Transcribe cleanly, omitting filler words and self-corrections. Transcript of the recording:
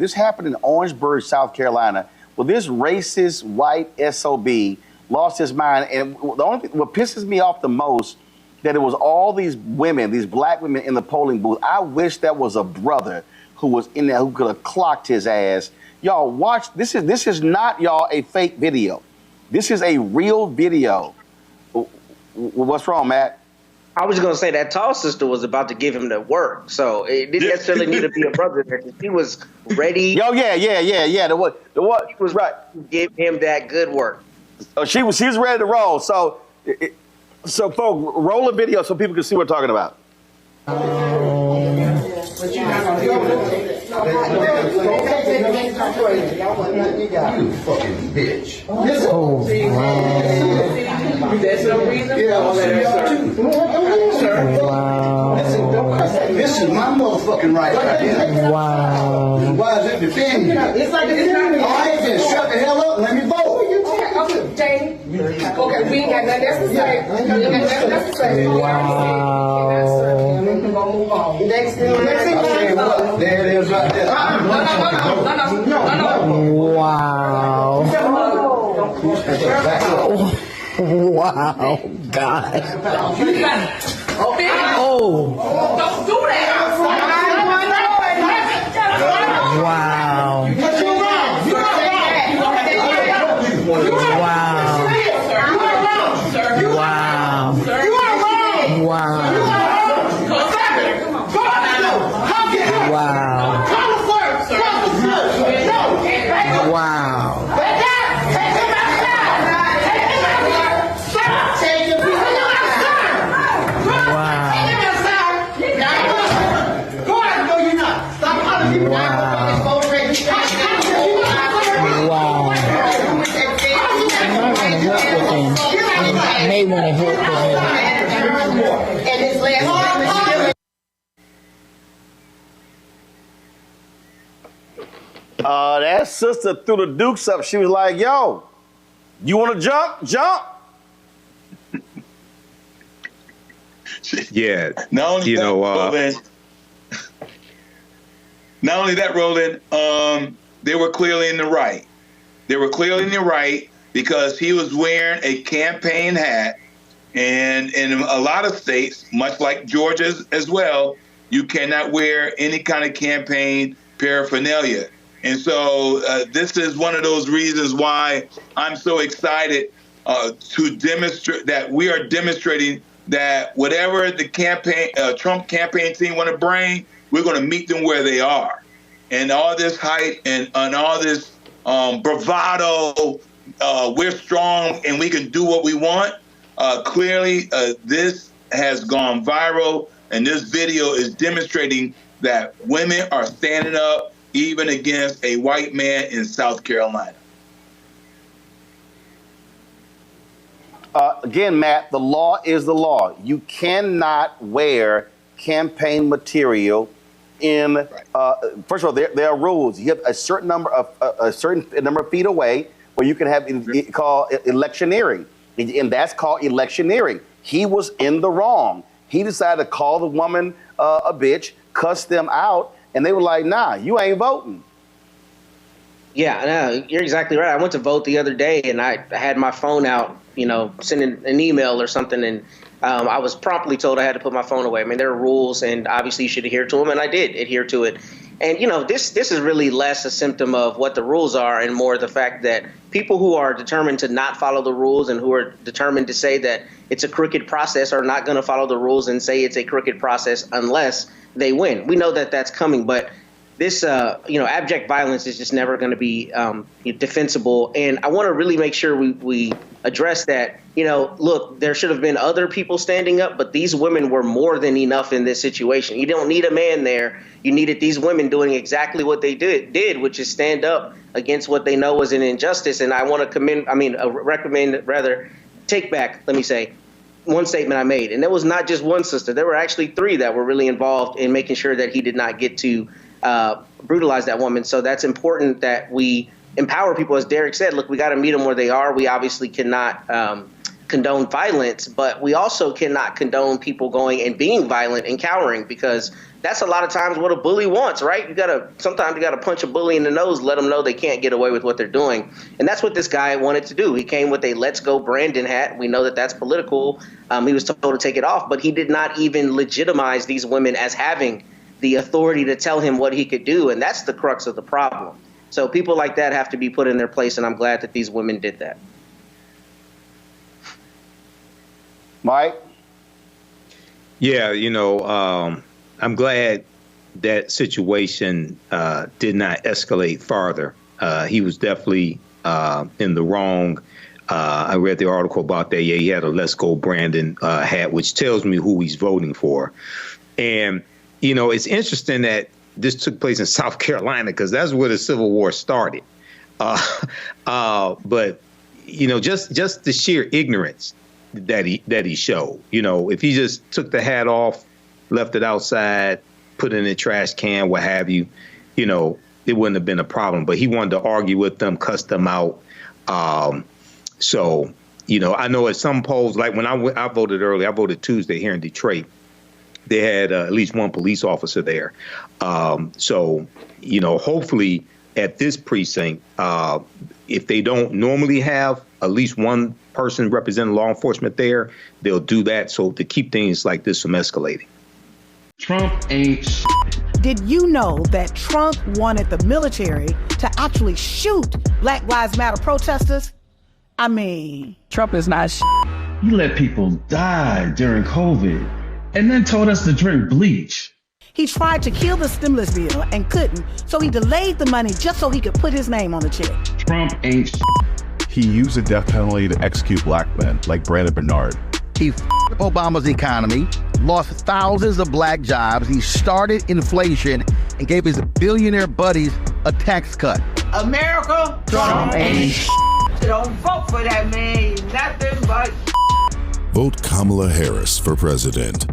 This happened in Orangeburg, South Carolina, where this racist white SOB lost his mind. And the only thing, what pisses me off the most, that it was all these women, these black women in the polling booth. I wish that was a brother who was in there who could have clocked his ass. Y'all watch, this is not, y'all, a fake video. This is a real video. What's wrong, Matt? I was going to say that tall sister was about to give him the work, so it didn't necessarily need to be a brother. She was ready. Yo, yeah. The what? She was right to give him that good work. Oh, she was ready to roll. So, folks, roll a video so people can see what we're talking about. But you're not gonna do it. You fucking bitch. Oh, wow. There's no reason. Wow. This is my motherfucking right here. Wow. Why is it defending me? It's like it's not. All right, then shut the hell up and let me vote. Okay, Jay. Okay, we ain't got nothing else to say. We ain't got nothing else to say. Wow. We're gonna move on. Next thing. There it is right there. No. Wow. Wow, God. Oh. Don't do that. Wow. May want to help that sister threw the dukes up. She was like, yo, you want to jump? Jump. Yeah. Not only that, Roland, they were clearly in the right. They were clearly in the right because he was wearing a campaign hat. And in a lot of states, much like Georgia as well, you cannot wear any kind of campaign paraphernalia. And so this is one of those reasons why I'm so excited to demonstrate that we are demonstrating that whatever the Trump campaign team want to bring, we're going to meet them where they are. And all this hype and all this bravado, we're strong and we can do what we want. Clearly, this has gone viral, and this video is demonstrating that women are standing up even against a white man in South Carolina. Again, Matt, the law is the law. You cannot wear campaign material in. First of all, there are rules. You have a certain number of feet away, where you can have called electioneering, and that's called electioneering. He was in the wrong. He decided to call the woman a bitch, cuss them out, and they were like, "Nah, you ain't voting." Yeah, no, you're exactly right. I went to vote the other day, and I had my phone out, sending an email or something, and I was promptly told I had to put my phone away. I mean, there are rules, and obviously you should adhere to them, and I did adhere to it. And, this is really less a symptom of what the rules are and more the fact that people who are determined to not follow the rules and who are determined to say that it's a crooked process are not going to follow the rules and say it's a crooked process unless they win. We know that that's coming, but this, abject violence is just never going to be defensible. And I want to really make sure we address that. Look, there should have been other people standing up, but these women were more than enough in this situation. You don't need a man there. You needed these women doing exactly what they did, which is stand up against what they know was an injustice. And I want to take back, let me say, one statement I made. And there was not just one sister. There were actually three that were really involved in making sure that he did not get to brutalize that woman. So that's important that we empower people. As Derek said, look, we got to meet them where they are. We obviously cannot condone violence, but we also cannot condone people going and being violent and cowering, because that's a lot of times what a bully wants, right? Sometimes you gotta punch a bully in the nose, let them know they can't get away with what they're doing. And that's what this guy wanted to do. He came with a "Let's Go Brandon" hat. We know that that's political. He was told to take it off, but he did not even legitimize these women as having the authority to tell him what he could do. And that's the crux of the problem. So people like that have to be put in their place. And I'm glad that these women did that. Mike? Yeah, I'm glad that situation did not escalate farther. He was definitely in the wrong. I read the article about that. Yeah, he had a "Let's Go Brandon" hat, which tells me who he's voting for. And, it's interesting that this took place in South Carolina because that's where the Civil War started. But, just the sheer ignorance that he showed. If he just took the hat off, left it outside, put it in a trash can, what have you, it wouldn't have been a problem. But he wanted to argue with them, cuss them out. So, I know at some polls, like when I voted early, I voted Tuesday here in Detroit. They had at least one police officer there. So, hopefully at this precinct, if they don't normally have at least one person representing law enforcement there, they'll do that so to keep things like this from escalating. Trump ain't shit. Did you know that Trump wanted the military to actually shoot Black Lives Matter protesters? I mean, Trump is not shit. He let people die during COVID and then told us to drink bleach. He tried to kill the stimulus bill and couldn't, so he delayed the money just so he could put his name on the check. Trump ain't shit. He used the death penalty to execute black men like Brandon Bernard. He f***ed Obama's economy, lost thousands of black jobs. He started inflation and gave his billionaire buddies a tax cut. America, Trump ain't shit. Don't vote for that man. He's nothing but Vote Kamala Harris for president.